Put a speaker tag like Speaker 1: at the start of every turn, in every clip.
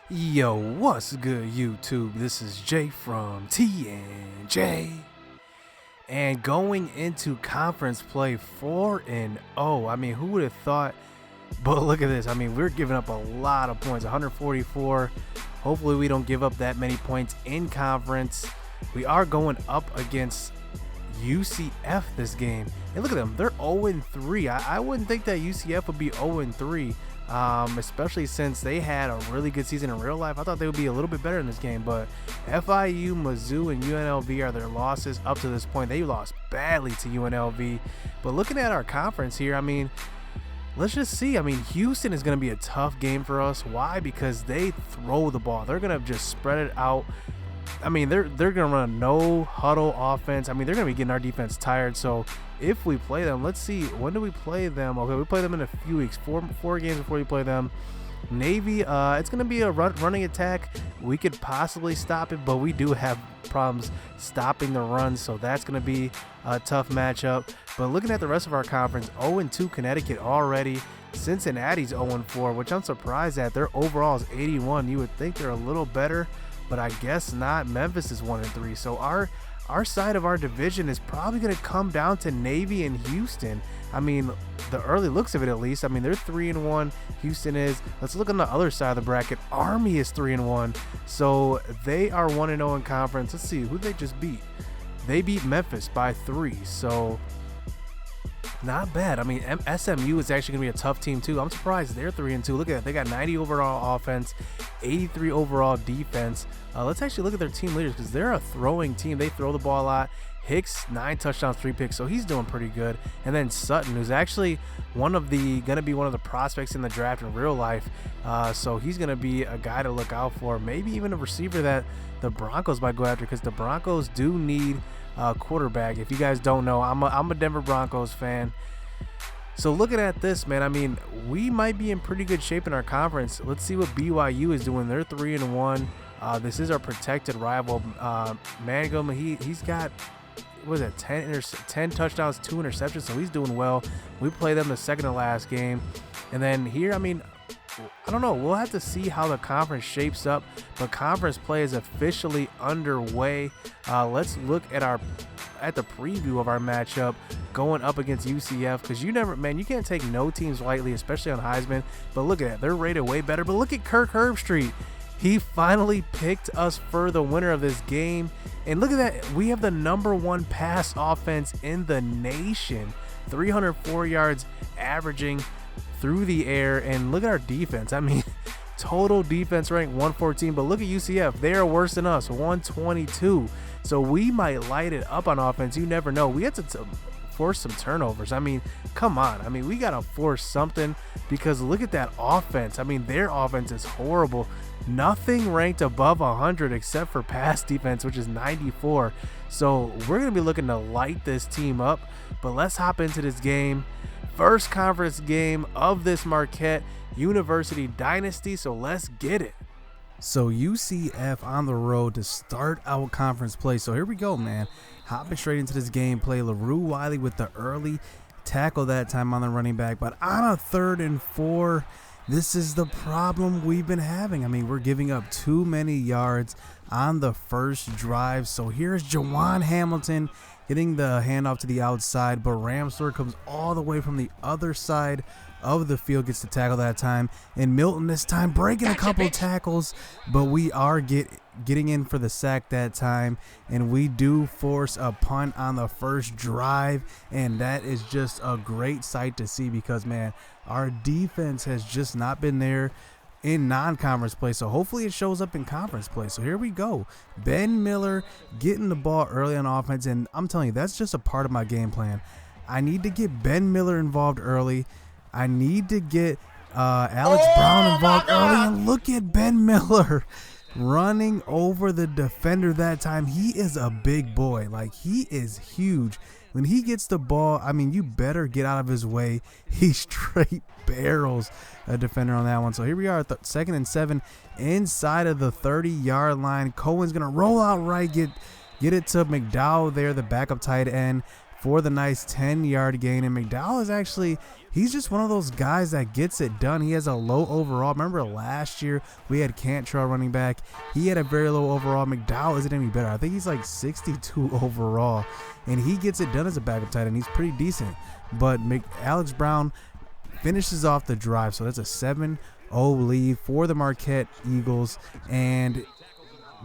Speaker 1: Yo, what's good, YouTube? This is Jay from TNJ. And going into conference play 4-0. I mean, who would have thought? But look at this. I mean, we're giving up a lot of points, 144. Hopefully we don't give up that many points in conference. We are going up against UCF this game. And look at them. They're 0-3. I wouldn't think that UCF would be 0-3. Especially since they had a really good season in real life. I thought they would be a little bit better in this game, but FIU, Mizzou, and UNLV are their losses up to this point. They lost badly to UNLV. But looking at our conference here, I mean, let's just see. I mean, Houston is going to be a tough game for us. Why? Because they throw the ball. They're going to just spread it out. I mean, they're going to run a no huddle offense. I mean, they're going to be getting our defense tired. So if we play them, let's see, when do we play them? Okay, we play them in a few weeks, four games before we play them. Navy, it's going to be a running attack. We could possibly stop it, but we do have problems stopping the run, so that's going to be a tough matchup. But looking at the rest of our conference, 0-2 Connecticut already. Cincinnati's 0-4, which I'm surprised at. Their overall is 81. You would think they're a little better, but I guess not. Memphis is 1-3. So our side of our division is probably going to come down to Navy and Houston. I mean, the early looks of it at least. I mean, they're 3-1. Houston is. Let's look on the other side of the bracket. Army is 3-1. So they are 1-0 in conference. Let's see, who they just beat. They beat Memphis by 3. So not bad. I mean, SMU is actually going to be a tough team too. I'm surprised they're 3-2. Look at that. They got 90 overall offense, 83 overall defense. Let's actually look at their team leaders because they're a throwing team. They throw the ball a lot. Hicks, 9 touchdowns, 3 picks, so he's doing pretty good. And then Sutton, who's actually going to be one of the prospects in the draft in real life. So he's going to be a guy to look out for. Maybe even a receiver that the Broncos might go after because the Broncos do need quarterback. If you guys don't know, I'm a Denver Broncos fan. So looking at this, man, I mean, we might be in pretty good shape in our conference. Let's see what BYU is doing. They're 3-1. This is our protected rival. Mangum, he's got, what is it, 10 touchdowns, 2 interceptions, so he's doing well. We play them the second to last game. And then here, I mean, I don't know. We'll have to see how the conference shapes up, but conference play is officially underway. Let's look at the preview of our matchup going up against UCF because you can't take no teams lightly, especially on Heisman. But look at that. They're rated way better. But look at Kirk Herbstreit. He finally picked us for the winner of this game. And look at that. We have the #1 pass offense in the nation. 304 yards averaging through the air. And look at our defense. I mean, total defense ranked 114. But look at UCF. They are worse than us, 122. So we might light it up on offense. You never know. We have to force some turnovers. I mean, come on. I mean, we got to force something because look at that offense. I mean, their offense is horrible. Nothing ranked above 100 except for pass defense, which is 94. So we're going to be looking to light this team up. But let's hop into this game. First conference game of this Marquette University Dynasty. So let's get it. So UCF on the road to start our conference play. So here we go, man. Hopping straight into this game play. LaRue Wiley with the early tackle that time on the running back. But on a 3rd and 4, this is the problem we've been having. I mean, we're giving up too many yards on the first drive. So here's Jawan Hamilton getting the handoff to the outside, but Ramsler comes all the way from the other side of the field, gets to tackle that time. And Milton this time breaking a couple tackles, but we are getting in for the sack that time. And we do force a punt on the first drive. And that is just a great sight to see because, man, our defense has just not been there in non-conference play. So hopefully it shows up in conference play. So here we go. Ben Miller getting the ball early on offense. And I'm telling you, that's just a part of my game plan. I need to get Ben Miller involved early. I need to get Alex Brown involved early. And look at Ben Miller running over the defender that time. He is a big boy. Like, he is huge. When he gets the ball, I mean, you better get out of his way. He straight barrels a defender on that one. So here we are, 2nd and 7 inside of the 30-yard line. Cohen's going to roll out right, get it to McDowell there, the backup tight end. for the nice 10-yard gain. And McDowell is actually, he's just one of those guys that gets it done. He has a low overall. Remember last year we had Cantrell running back. He had a very low overall. McDowell isn't any better. I think he's like 62 overall, and he gets it done as a backup tight end. He's pretty decent. But Alex Brown finishes off the drive. So that's a 7-0 lead for the Marquette Eagles. And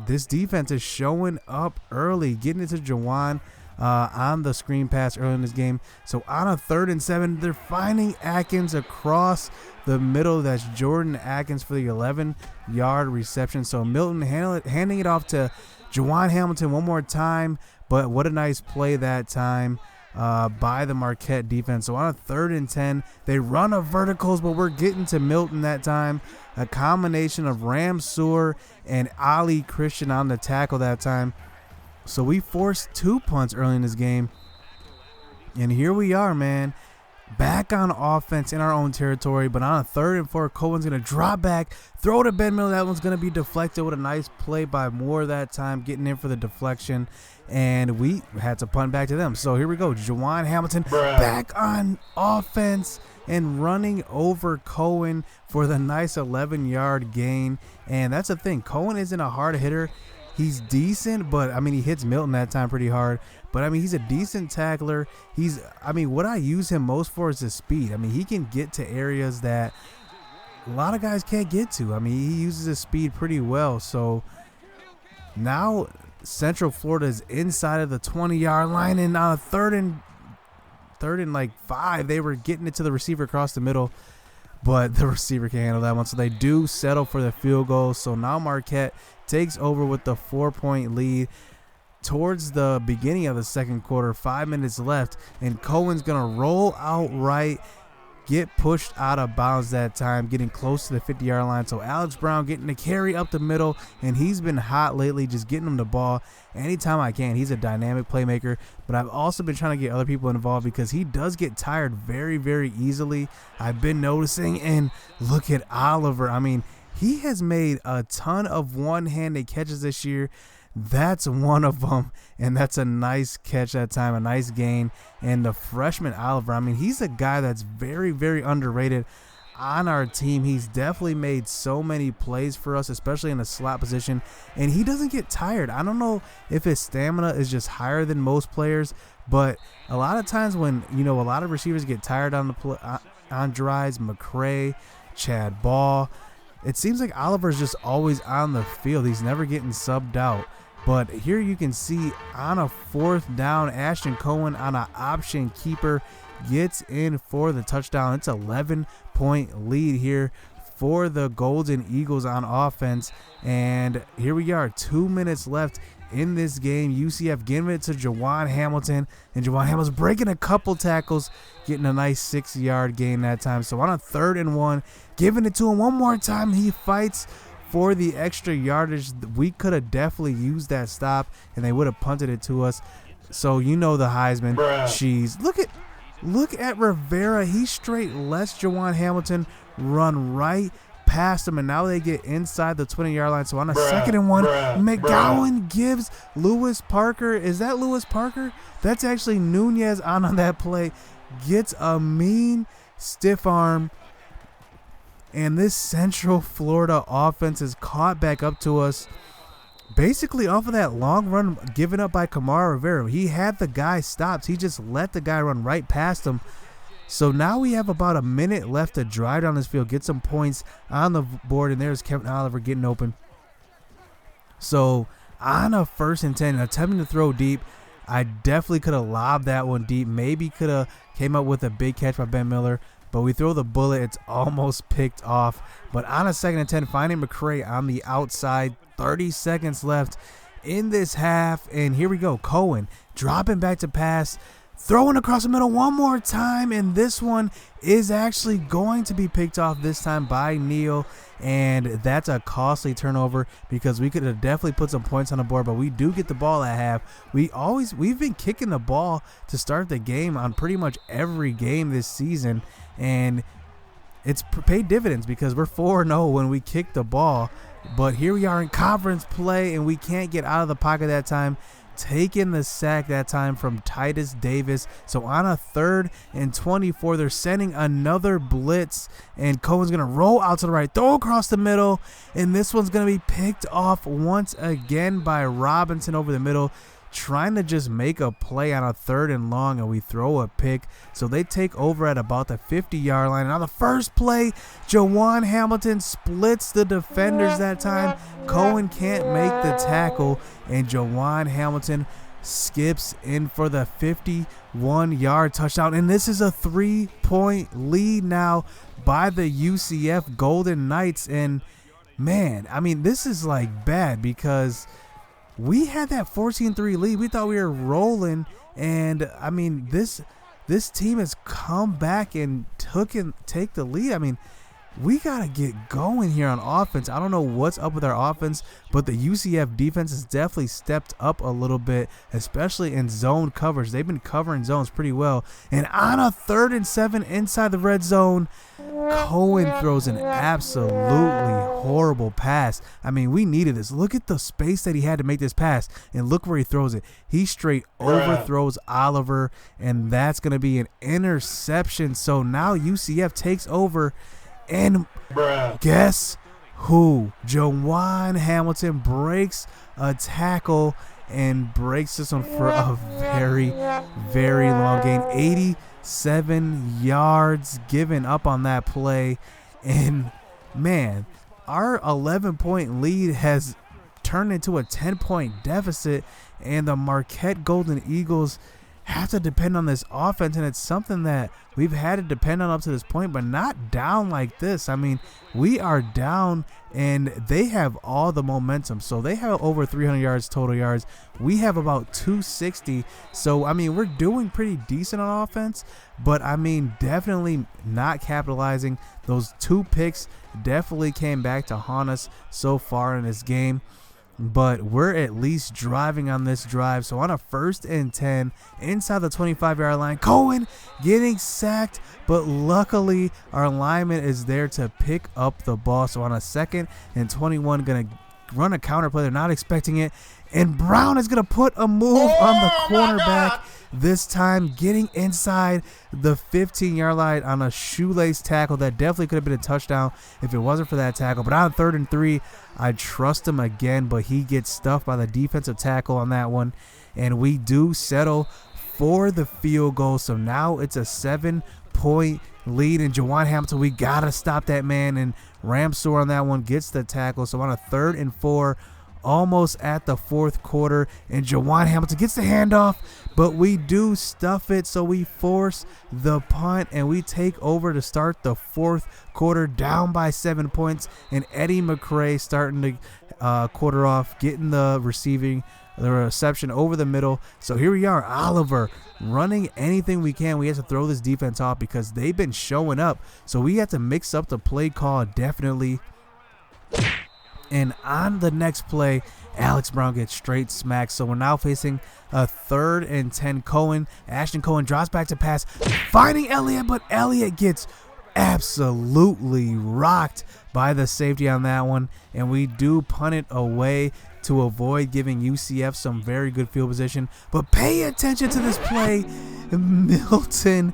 Speaker 1: this defense is showing up early, getting it to Jawan on the screen pass early in this game. So on a 3rd and 7, they're finding Atkins across the middle. That's Jordan Atkins for the 11-yard reception. So Milton handing it off to Jawan Hamilton one more time. But what a nice play that time by the Marquette defense. So on a 3rd and 10, they run a verticals, but we're getting to Milton that time. A combination of Ramsour and Ali Christian on the tackle that time. So we forced 2 punts early in this game. And here we are, man. Back on offense in our own territory, but on a 3rd and 4, Cohen's going to drop back, throw to Ben Miller. That one's going to be deflected with a nice play by Moore that time, getting in for the deflection. And we had to punt back to them. So here we go. Jawan Hamilton back on offense and running over Cohen for the nice 11-yard gain. And that's the thing. Cohen isn't a hard hitter. He's decent, but, I mean, he hits Milton that time pretty hard. But, I mean, he's a decent tackler. What I use him most for is his speed. I mean, he can get to areas that a lot of guys can't get to. I mean, he uses his speed pretty well. So, now Central Florida is inside of the 20-yard line. And on a 3rd and like 5, they were getting it to the receiver across the middle. But the receiver can't handle that one. So, they do settle for the field goal. So, now Marquette takes over with the 4-point lead towards the beginning of the second quarter. 5 minutes left, and Cohen's gonna roll out right, get pushed out of bounds that time, getting close to the 50-yard line. So Alex Brown getting the carry up the middle, and he's been hot lately, just getting him the ball anytime I can. He's a dynamic playmaker, but I've also been trying to get other people involved because he does get tired very, very easily. I've been noticing, and look at Oliver. I mean, he has made a ton of one-handed catches this year. That's one of them, and that's a nice catch that time, a nice gain. And the freshman Oliver, I mean, he's a guy that's very, very underrated on our team. He's definitely made so many plays for us, especially in the slot position, and he doesn't get tired. I don't know if his stamina is just higher than most players, but a lot of times when, a lot of receivers get tired on drives, McCray, Chad Ball, it seems like Oliver's just always on the field. He's never getting subbed out. But here you can see on a 4th down, Ashton Cohen on an option keeper gets in for the touchdown. It's 11-point lead here for the Golden Eagles on offense. And here we are, 2 minutes left in this game. UCF giving it to Jawan Hamilton, and Jawan Hamilton's breaking a couple tackles, getting a nice 6-yard gain that time. So on a 3rd and 1, giving it to him one more time. He fights for the extra yardage. We could have definitely used that stop, and they would have punted it to us. So the Heisman. She's look at Rivera. He straight lets Jawan Hamilton run right past him, and now they get inside the 20-yard line. So on a 2nd and 1, McGowan gives Lewis Parker. Is that Lewis Parker? That's actually Nunez on that play. Gets a mean stiff arm, and this Central Florida offense is caught back up to us basically off of that long run given up by Kamara Rivera. He had the guy stopped. He just let the guy run right past him. So now we have about a minute left to drive down this field, get some points on the board, and there's Kevin Oliver getting open. So on a 1st and 10, attempting to throw deep, I definitely could have lobbed that one deep. Maybe could have came up with a big catch by Ben Miller, but we throw the bullet. It's almost picked off. But on a 2nd and 10, finding McCray on the outside. 30 seconds left in this half, and here we go. Cohen dropping back to pass, throwing across the middle one more time, and this one is actually going to be picked off this time by Neal, and that's a costly turnover because we could have definitely put some points on the board, but we do get the ball at half. We've been kicking the ball to start the game on pretty much every game this season, and it's paid dividends because we're 4-0 when we kick the ball. But here we are in conference play, and we can't get out of the pocket that time. taking the sack that time from Titus Davis. So on a 3rd and 24, they're sending another blitz, and Cohen's going to roll out to the right, throw across the middle, and this one's going to be picked off once again by Robinson over the middle, trying to just make a play on a 3rd and long, and we throw a pick. So they take over at about the 50-yard line. And on the first play, Jawan Hamilton splits the defenders that time. Cohen can't make the tackle, and Jawan Hamilton skips in for the 51-yard touchdown. And this is a 3-point lead now by the UCF Golden Knights. And man, I mean, this is like bad because we had that 14-3 lead. We thought we were rolling, and I mean, this team has come back and take the lead. I mean, we got to get going here on offense. I don't know what's up with our offense, but the UCF defense has definitely stepped up a little bit, especially in zone coverage. They've been covering zones pretty well. And on a 3rd and 7 inside the red zone, Cohen throws an absolutely horrible pass. I mean, we needed this. Look at the space that he had to make this pass, and look where he throws it. He straight overthrows Oliver, and that's going to be an interception. So now UCF takes over. And guess who? Jawan Hamilton breaks a tackle and breaks this one for a very, very long gain. 87 yards given up on that play. And, man, our 11-point lead has turned into a 10-point deficit, and the Marquette Golden Eagles have to depend on this offense, and it's something that we've had to depend on up to this point, but not down like this. I mean, we are down, and they have all the momentum. So they have over 300 yards total yards. We have about 260. So, I mean, we're doing pretty decent on offense, but, I mean, definitely not capitalizing. Those 2 picks definitely came back to haunt us so far in this game. But we're at least driving on this drive. So on a 1st and 10 inside the 25-yard line, Cohen getting sacked, but luckily our lineman is there to pick up the ball. So on a 2nd and 21, going to run a counter play. They're not expecting it, and Brown is going to put a move on the cornerback, this time getting inside the 15-yard line on a shoelace tackle that definitely could have been a touchdown if it wasn't for that tackle. But on 3rd and 3, I trust him again, but he gets stuffed by the defensive tackle on that one, and we do settle for the field goal. So now it's a 7-point lead, and Jawan Hamilton, we got to stop that man, and Ramsor on that one gets the tackle. So on a 3rd and 4, almost at the 4th quarter, and Jawan Hamilton gets the handoff, but we do stuff it, so we force the punt, and we take over to start the 4th quarter down by 7 points, and Eddie McRae starting to quarter off, getting the reception over the middle. So here we are, Oliver running anything we can. We have to throw this defense off because they've been showing up, so we have to mix up the play call definitely. And on the next play, Alex Brown gets straight smacked. So we're now facing a 3rd and 10. Ashton Cohen drops back to pass, finding Elliott, but Elliott gets absolutely rocked by the safety on that one. And we do punt it away to avoid giving UCF some very good field position. But pay attention to this play. Milton,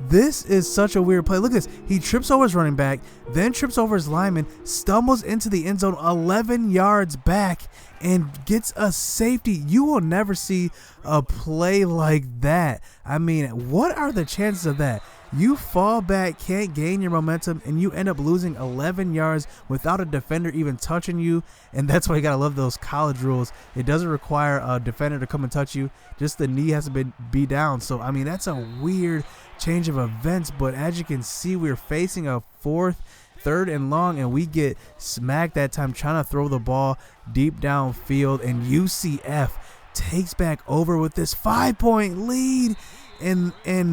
Speaker 1: this is such a weird play. Look at this. He trips over his running back, then trips over his lineman, stumbles into the end zone 11 yards back, and gets a safety. You will never see a play like that. I mean, what are the chances of that? You fall back, can't gain your momentum, and you end up losing 11 yards without a defender even touching you. And that's why you got to love those college rules. It doesn't require a defender to come and touch you. Just the knee has to be down. So, I mean, that's a weird change of events. But as you can see, we're facing a 3rd and long, and we get smacked that time trying to throw the ball deep downfield. And UCF takes back over with this 5-point lead. And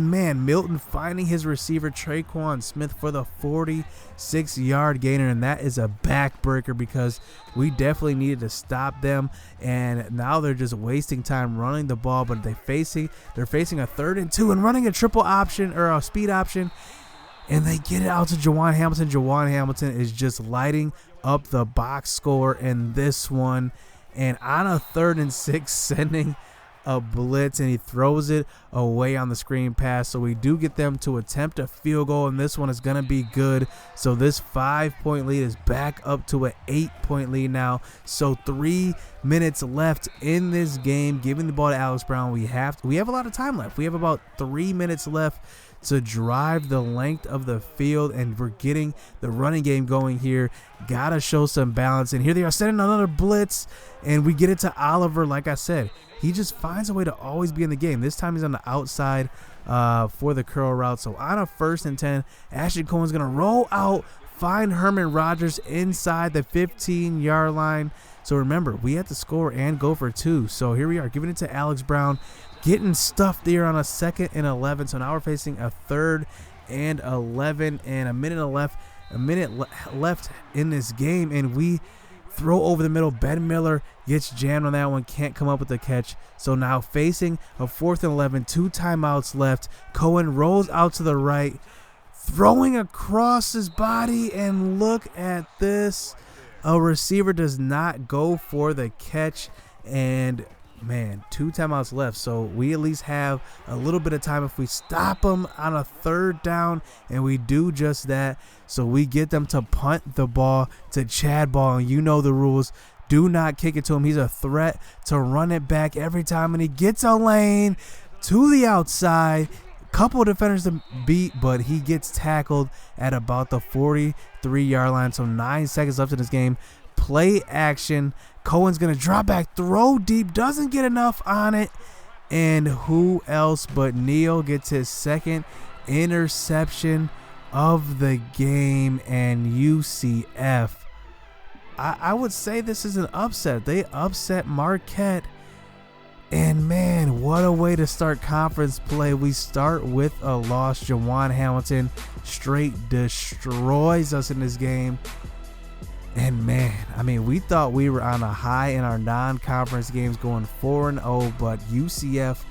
Speaker 1: man, Milton finding his receiver Traquan Smith for the 46-yard gainer, and that is a backbreaker because we definitely needed to stop them. And now they're just wasting time running the ball, but they're facing a 3rd and 2 and running a triple option or a speed option, and they get it out to Jawan Hamilton. Jawan Hamilton is just lighting up the box score in this one. And on a 3rd and 6, sending a blitz, and he throws it away on the screen pass. So we do get them to attempt a field goal, and this one is going to be good. So this 5-point lead is back up to an 8-point lead now. So 3 minutes left in this game. Giving the ball to Alex Brown. We have a lot of time left. We have about 3 minutes left to drive the length of the field, and we're getting the running game going here. Gotta show some balance, and here they are sending another blitz, and we get it to Oliver. Like I said, he just finds a way to always be in the game. This time he's on the outside for the curl route. So on a 1st and 10, Ashton Cohen's gonna roll out, find Herman Rogers inside the 15-yard line. So remember, we have to score and go for 2. So here we are, giving it to Alex Brown, getting stuffed there on a 2nd and 11. So now we're facing a 3rd and 11, and a minute left in this game, and we throw over the middle. Ben Miller gets jammed on that one, can't come up with the catch. So now facing a 4th and 11, 2 timeouts left. Cohen rolls out to the right, throwing across his body, and look at this. A receiver does not go for the catch, and man, 2 timeouts left. So we at least have a little bit of time if we stop them on a 3rd down, and we do just that. So we get them to punt the ball to Chad Ball, and you know the rules. Do not kick it to him. He's a threat to run it back every time, and he gets a lane to the outside. Couple of defenders to beat, but he gets tackled at about the 43-yard line. So 9 seconds left in this game. Play action. Cohen's going to drop back, throw deep, doesn't get enough on it. And who else but Neal gets his 2nd interception of the game, and UCF. I would say this is an upset. They upset Marquette. And man, what a way to start conference play. We start with a loss. Jawan Hamilton straight destroys us in this game. And man, I mean, we thought we were on a high in our non-conference games going 4-0, but UCF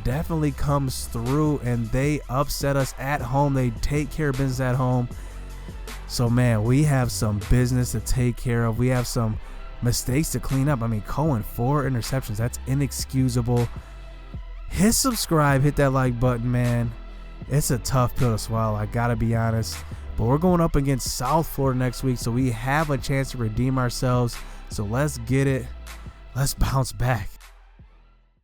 Speaker 1: definitely comes through and they upset us at home. They take care of business at home. So man, we have some business to take care of. We have some mistakes to clean up. I mean, Cohen, 4 interceptions. That's inexcusable. Hit subscribe, hit that like button, man. It's a tough pill to swallow, I gotta be honest. But we're going up against South Florida next week, so we have a chance to redeem ourselves. So let's get it. Let's bounce back.